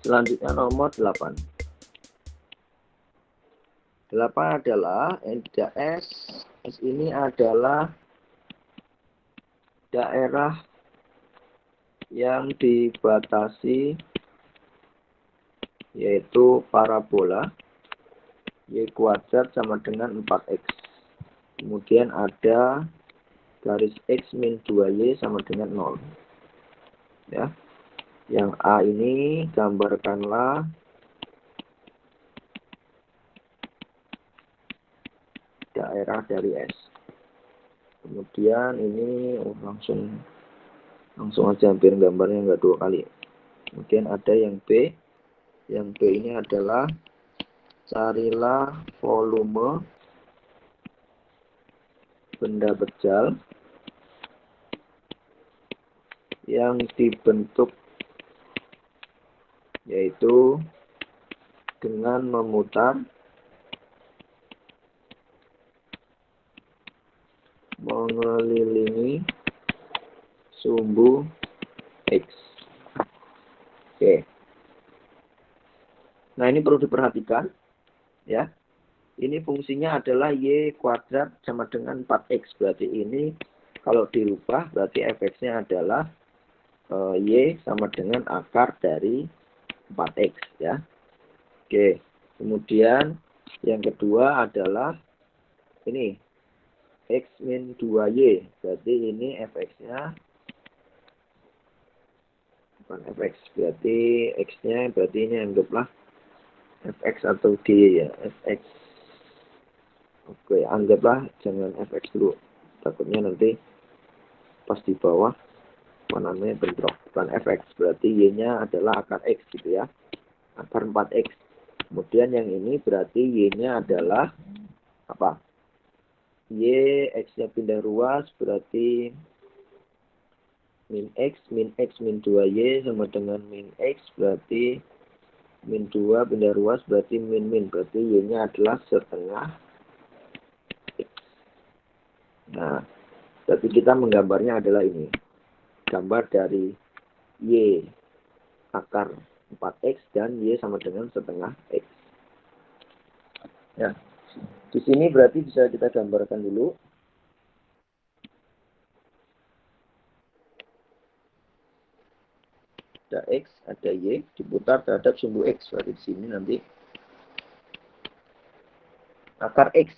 Selanjutnya nomor 8. 8 adalah S. S ini adalah daerah yang dibatasi, yaitu parabola Y kuadrat sama dengan 4X. Kemudian ada garis X min 2Y sama dengan 0. Ya. Yang A ini gambarkanlah daerah dari S. Kemudian ini langsung aja biar gambarnya enggak dua kali. Kemudian ada yang B. Yang B ini adalah carilah volume benda bejal yang dibentuk, yaitu dengan memutar mengelilingi sumbu X. Oke. Nah, ini perlu diperhatikan ya. Ini fungsinya adalah Y kuadrat sama dengan 4X. Berarti ini kalau dirubah berarti fx-nya adalah Y sama dengan akar dari 4X ya. Oke. Kemudian yang kedua adalah ini X min 2Y. Berarti ini fx-nya bukan fx. Berarti X-nya berarti ini anggaplah fx atau D ya. Fx. Oke, anggaplah jangan fx dulu. Takutnya nanti pas di bawah namanya bentrok. Bukan fx. Berarti y-nya adalah akar x gitu ya. Akar 4x. Kemudian yang ini berarti y-nya adalah apa? Y, x-nya pindah ruas berarti min x min 2y sama dengan min x berarti min 2 pindah ruas berarti min. Berarti y-nya adalah setengah. Nah, berarti kita menggambarnya adalah ini. Gambar dari Y akar 4X dan Y sama dengan setengah X. Ya. Di sini berarti bisa kita gambarkan dulu. Ada X, ada Y, diputar terhadap sumbu X. Berarti di sini nanti akar X.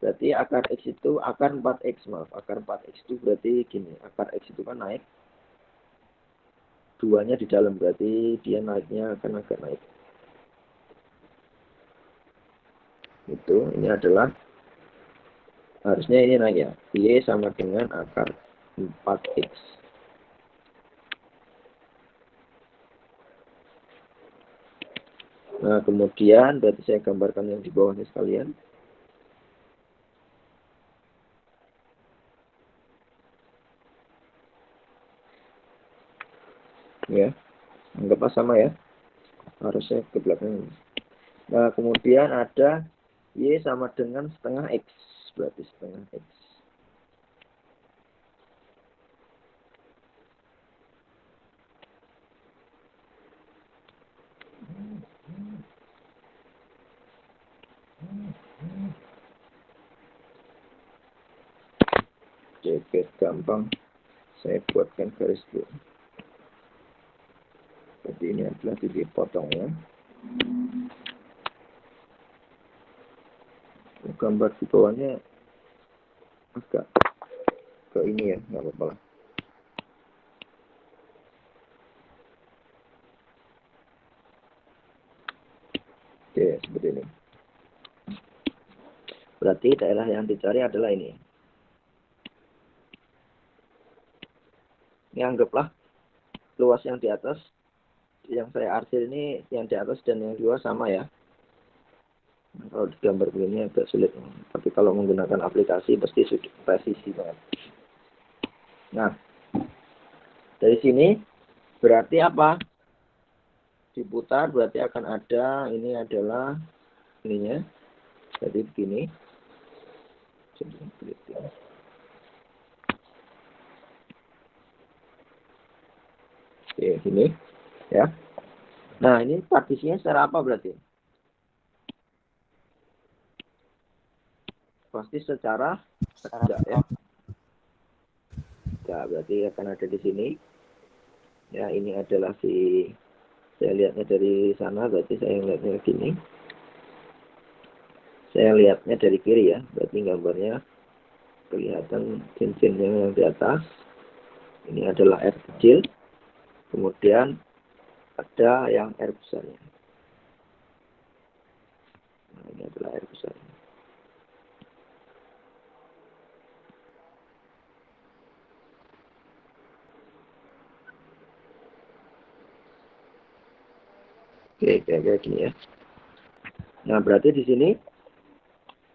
Berarti akar X itu akar 4X, maaf. Akar 4X itu berarti gini. Akar X itu kan naik. Duanya di dalam. Berarti dia naiknya akan agak naik. Itu. Ini adalah. Harusnya ini naik ya. Y sama dengan akar 4X. Nah, kemudian berarti saya gambarkan yang di bawahnya sekalian. Ya, anggaplah sama ya. Harusnya ke belakang. Nah, kemudian ada Y sama dengan setengah X. Berarti setengah X. Oke, gampang. Saya buatkan garis dulu. Jadi ini adalah titik potongnya. Gambar di bawahnya agak ke ini ya, nggak apa-apa lah. Oke, seperti ini. Berarti daerah yang dicari adalah ini. Ini anggaplah luas yang di atas, yang saya arsir ini yang di atas dan yang di bawah sama ya. Nah, kalau digambar begini agak sulit. Tapi kalau menggunakan aplikasi pasti sudah presisi banget. Nah, dari sini berarti apa? Diputar berarti akan ada, ini adalah ininya. Jadi begini. Oke, gini ya. Nah, ini partisinya secara apa berarti? Pasti secara tegak ya. Tegak berarti akan ada di sini. Ya, ini adalah saya lihatnya dari sana, berarti saya lihatnya gini. Saya lihatnya dari kiri ya, berarti gambarnya kelihatan cincinnya yang di atas. Ini adalah R kecil, kemudian ada yang R besarnya. Nah, ini adalah R besarnya. Oke, kayak gini ya. Nah, berarti di sini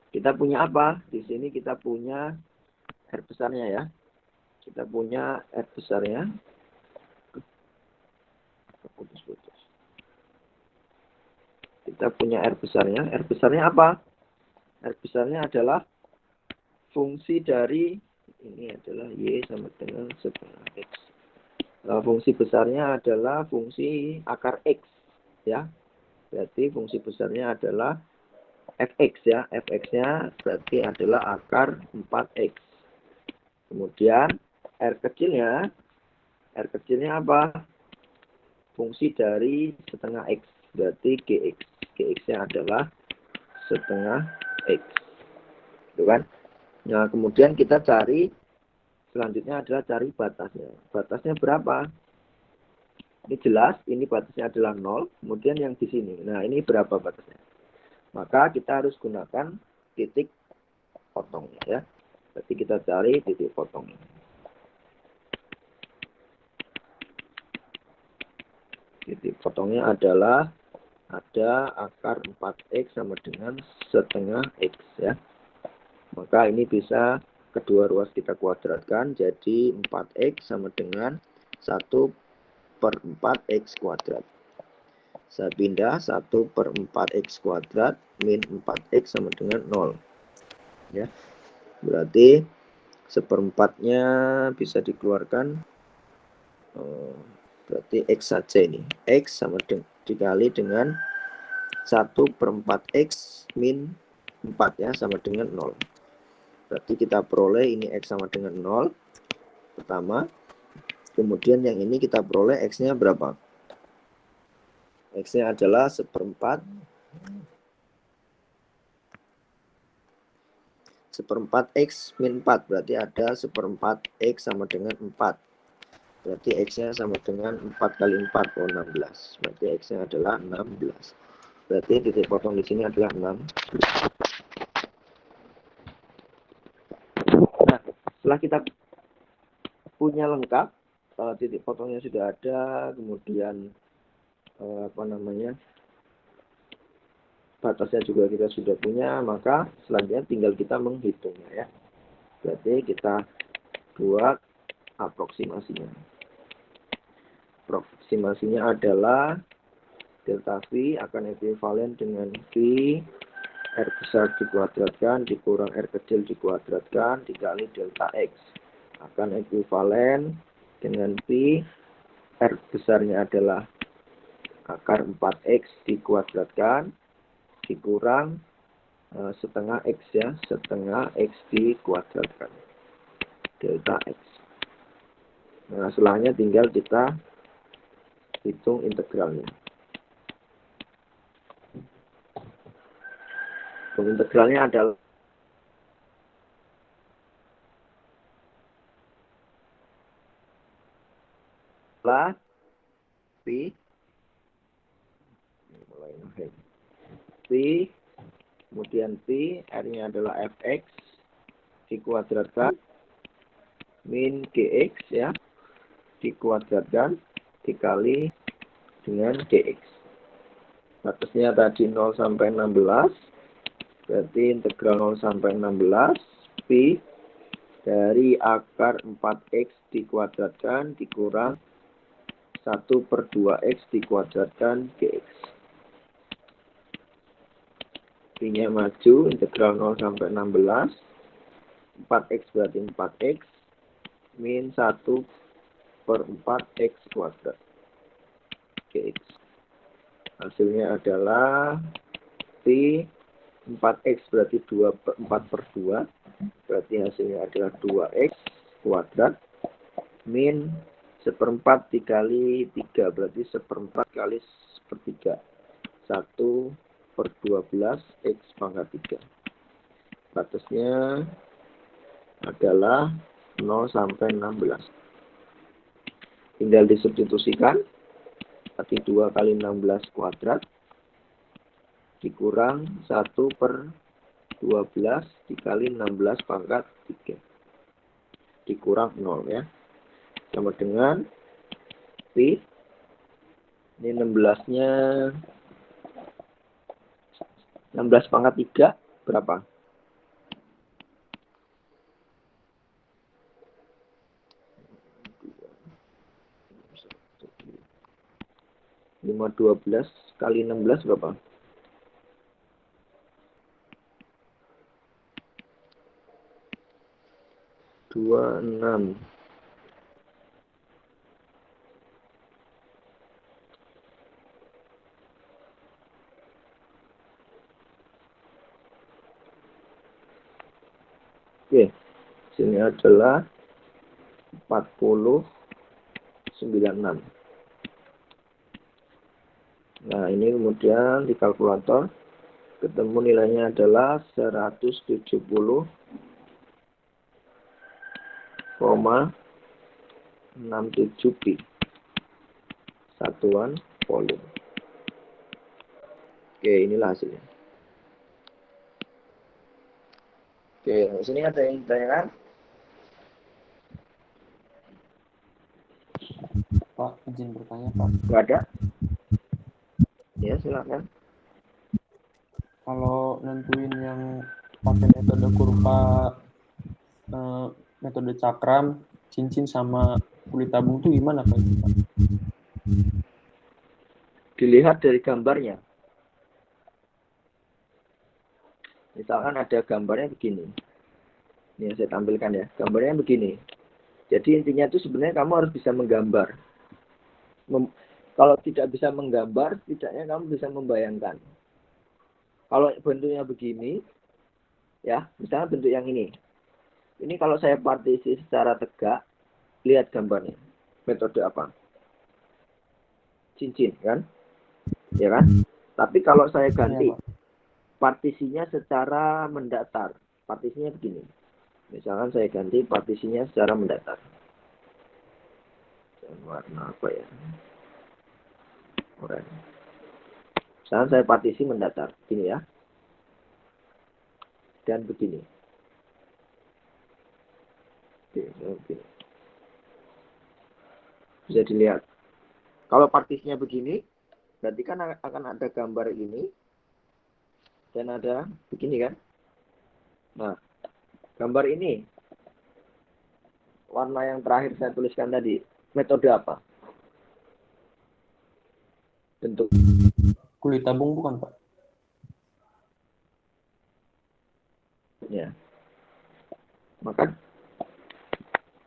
kita punya apa? Di sini kita punya R besarnya ya. Kita punya R besarnya. Putus-putus. Kita punya R besarnya. R besarnya apa? R besarnya adalah fungsi dari, ini adalah Y sama dengan setengah X. Fungsi besarnya adalah fungsi akar X ya. Berarti fungsi besarnya adalah fx ya. Fx-nya berarti adalah akar 4x. Kemudian R kecilnya apa? Fungsi dari setengah x, berarti gx. Gx-nya adalah setengah x. Gitu kan? Nah, kemudian kita cari, selanjutnya adalah cari batasnya. Batasnya berapa? Ini jelas, ini batasnya adalah 0. Kemudian yang di sini. Nah, ini berapa batasnya? Maka kita harus gunakan titik potongnya ya. Berarti kita cari titik potongnya. Titik potongnya adalah ada akar 4x sama dengan setengah x ya. Maka ini bisa kedua ruas kita kuadratkan jadi 4x sama dengan 1/4x kuadrat. Saya pindah 1/4x kuadrat min 4x sama dengan 0 ya. Berarti 1/4-nya bisa dikeluarkan, berarti X saja ini. X sama dikali dengan 1/4X min 4 ya, sama dengan 0. Berarti kita peroleh ini X sama dengan 0 pertama. Kemudian yang ini kita peroleh X-nya berapa? X-nya adalah 1/4 X min 4. Berarti ada 1/4X sama dengan 4. Berarti X-nya sama dengan 4 kali 4, 16. Berarti X-nya adalah 16. Berarti titik potong di sini adalah 6. Nah, setelah kita punya lengkap, titik potongnya sudah ada, kemudian batasnya juga kita sudah punya, maka selanjutnya tinggal kita menghitungnya ya. Berarti kita buat aproksimasinya. Aproksimasinya adalah delta V akan ekuivalen dengan V R besar dikuadratkan dikurang R kecil dikuadratkan dikali delta X akan ekuivalen dengan V R besarnya adalah akar 4X dikuadratkan dikurang setengah X ya, setengah X dikuadratkan delta X. Nah, setelahnya tinggal kita hitung integralnya. Integralnya adalah P kemudian P R-nya adalah Fx dikuadratkan min Gx ya, dikuadratkan dikali dengan Gx. Batasnya tadi 0 sampai 16. Berarti integral 0 sampai 16 Pi dari akar 4X dikuadratkan dikurang 1/2X dikuadratkan Gx. Pi-nya maju, integral 0 sampai 16. 4X berarti 4X min 1/4X kuadrat Gx. Hasilnya adalah P 4x berarti 4 per 2. Berarti hasilnya adalah 2x kuadrat min 1/4 dikali 3. Berarti 1/4 kali 1/3. 1 per 12 x pangkat 3. Batasnya adalah 0 sampai 16. Tinggal disubstitusikan. Berarti 2 kali 16 kuadrat dikurang 1 per 12 dikali 16 pangkat 3. Dikurang 0 ya. Sama dengan P. Ini 16-nya 16 pangkat 3 berapa? 512 kali 16 berapa? 26. Oke, sini adalah 4096. Nah, ini kemudian di kalkulator ketemu nilainya adalah 170,67 pi satuan volume. Oke, inilah hasilnya. Oke, di sini ada yang ditanyakan? Pak, izin bertanya, Pak. Nggak ada? Ya, silakan. Kalau nentuin yang pakai metode kurva, metode cakram, cincin sama kulit tabung itu gimana, Pak? Dilihat dari gambarnya. Misalkan ada gambarnya begini. Ini yang saya tampilkan ya. Gambarnya begini. Jadi intinya itu sebenarnya kamu harus bisa menggambar. Kalau tidak bisa menggambar, setidaknya kamu bisa membayangkan. Kalau bentuknya begini, ya, misalnya bentuk yang ini. Ini kalau saya partisi secara tegak, lihat gambarnya. Metode apa? Cincin, kan? Ya kan? Tapi kalau saya ganti, partisinya secara mendatar. Partisinya begini. Misalkan saya ganti partisinya secara mendatar. Dan warna apa ya? Oranye. Misalkan saya partisi mendatar. Gini ya. Dan begini. Oke. Bisa dilihat. Kalau partisinya begini, berarti kan akan ada gambar ini. Dan ada begini kan. Nah, gambar ini. Warna yang terakhir saya tuliskan tadi. Metode apa? Bentuk. Kulit tabung bukan, Pak? Ya. Maka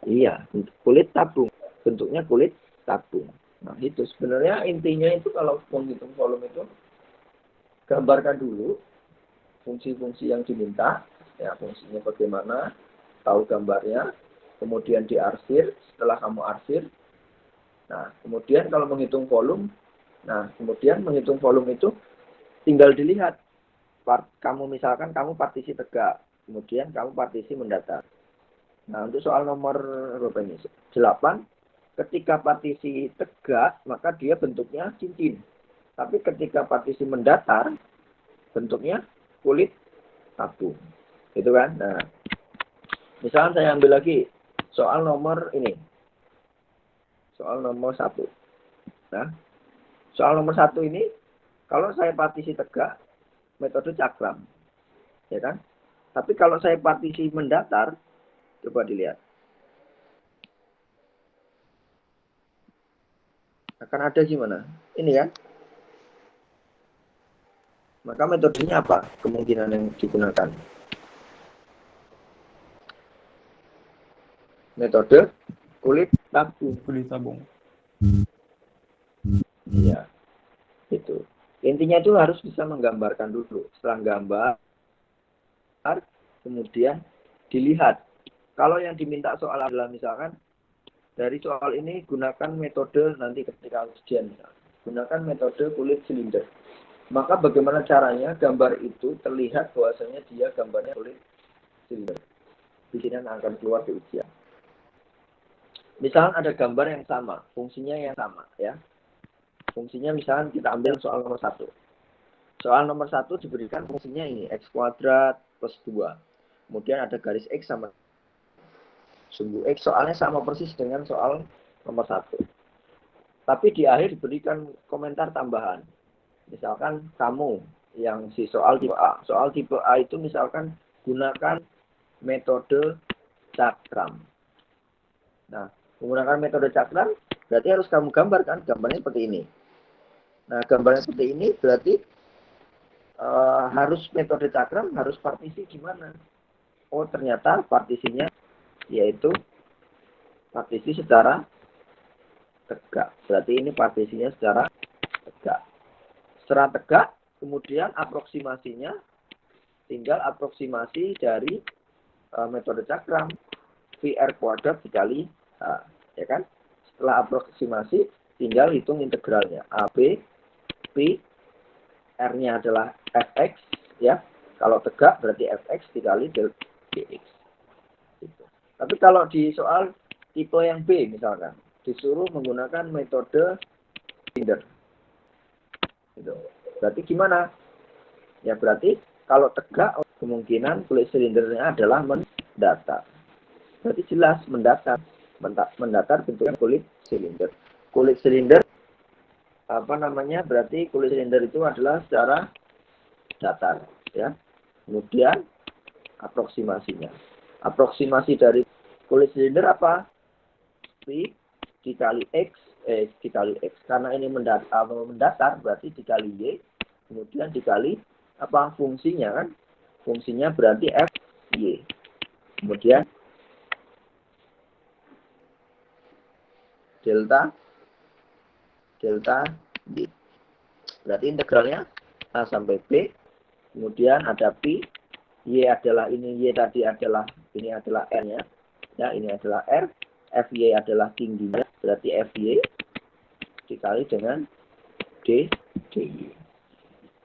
iya, kulit tabung. Bentuknya kulit tabung. Nah, itu sebenarnya intinya itu kalau menghitung volume itu gambarkan dulu fungsi-fungsi yang diminta, ya fungsinya bagaimana, tahu gambarnya, kemudian diarsir, setelah kamu arsir. Nah, kemudian kalau menghitung volume, kemudian menghitung volume itu tinggal dilihat. Kamu misalkan kamu partisi tegak, kemudian kamu partisi mendatar. Nah, untuk soal nomor berapa ini? 8, ketika partisi tegak, maka dia bentuknya cincin. Tapi ketika partisi mendatar, bentuknya kulit tabung. Gitu kan? Nah, misalkan saya ambil lagi soal nomor ini. Soal nomor 1. Nah, soal nomor 1 ini, kalau saya partisi tegak, metode cakram. Ya kan? Tapi kalau saya partisi mendatar, coba dilihat. Akan ada gimana? Ini kan? Maka metodenya apa? Kemungkinan yang digunakan. Metode kulit tabung. Kulit tabung. Iya. Itu. Intinya itu harus bisa menggambarkan dulu. Setelah gambar, kemudian dilihat. Kalau yang diminta soal adalah misalkan dari soal ini gunakan metode nanti ketika ujian, gunakan metode kulit silinder. Maka bagaimana caranya gambar itu terlihat bahwasanya dia gambarnya kulit silinder. Di sini akan keluar di ujian. Misalkan ada gambar yang sama, fungsinya yang sama, ya. Fungsinya misalkan kita ambil soal nomor 1. Soal nomor 1 diberikan fungsinya ini, x kuadrat plus 2. Kemudian ada garis x sama sumbu x, soalnya sama persis dengan soal nomor 1. Tapi di akhir diberikan komentar tambahan. Misalkan kamu yang si soal tipe A. Soal tipe A itu misalkan gunakan metode cakram. Nah, menggunakan metode cakram berarti harus kamu gambarkan. Gambarnya seperti ini. Nah, gambarnya seperti ini berarti harus metode cakram, harus partisi gimana? Oh, ternyata partisinya yaitu partisi secara tegak. Berarti ini partisinya secara tegak. Secara tegak, kemudian aproksimasinya tinggal aproksimasi dari metode cakram. VR kuadrat dikali H, ya kan? Setelah aproksimasi, tinggal hitung integralnya. AB, P, R-nya adalah Fx, ya. Kalau tegak berarti Fx dikali dx. Gitu. Tapi kalau di soal tipe yang B misalkan, disuruh menggunakan metode silinder. Gitu. Berarti gimana? Ya berarti kalau tegak kemungkinan kulit silindernya adalah mendatar. Berarti jelas mendatar. Mendatar bentuknya kulit silinder. Kulit silinder berarti kulit silinder itu adalah secara datar, ya. Kemudian aproksimasinya. Aproksimasi dari kulit silinder apa? P dikali X, dikali X. Karena ini mendatar berarti dikali Y, kemudian dikali apa fungsinya kan? Fungsinya berarti F, Y. Kemudian delta Y. Berarti integralnya A sampai B. Kemudian ada P, Y adalah ini, Y tadi adalah, ini adalah R-nya. Ya, ini adalah R. Fy adalah tingginya, berarti Fy dikali dengan D, dy.